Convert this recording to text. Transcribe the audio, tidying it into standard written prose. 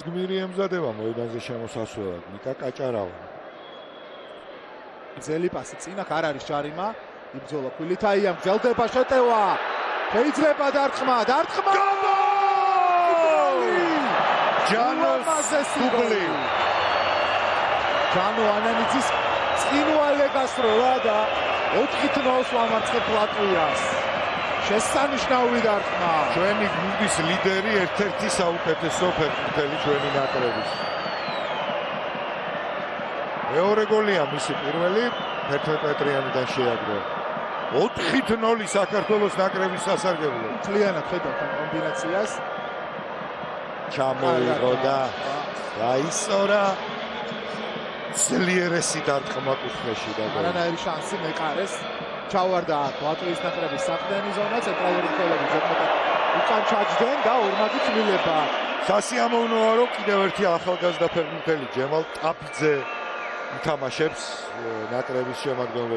გმირი ემზადება მოედანზე შემოსასვლელად ნიკა კაჭარავა. ძელი პასი წინა არ არის ჯარიმა. იბრძოლა ქვილითაია, გრძელდება შეტევა. შეიძლება დარტყმა. ჯანოს დუბლი. ჯანო ანანიძის წინვალე გასროლა და 4-0-ს ვამარცხებთ ლატვიას. შესანიშნავი დარტყმა. ჩვენი გუნდის ლიდერი ერთ-ერთი საუკეთესო ფეხბურთელი ჩვენი ნაკრების. მეორე გოლია მისი პირველი 11 მეტრიანიდან შეაგდო. 4-0 საქართველოს ნაკრების სასარგებლოდ. მთლიანად ხედავთ ამ კომბინაციას. ჩამოიღო და გაისწორა ძლიერესი დარტყმა კუთხეში და არანაირი შანსი მეყარეს. ჩავარდა ლატვიის ნაკრების საყრდენი ზონა, ცენტრალური მცველები ზოგადად უკან ჩაჯდნენ და ორმაგი წვლილება. სასიამოვნოა რომ კიდევ ერთი ახალგაზრდა ფეხბურთელი ჯემალ ტაფიძე ითამაშებს ნაკრების შემადგენლობაში.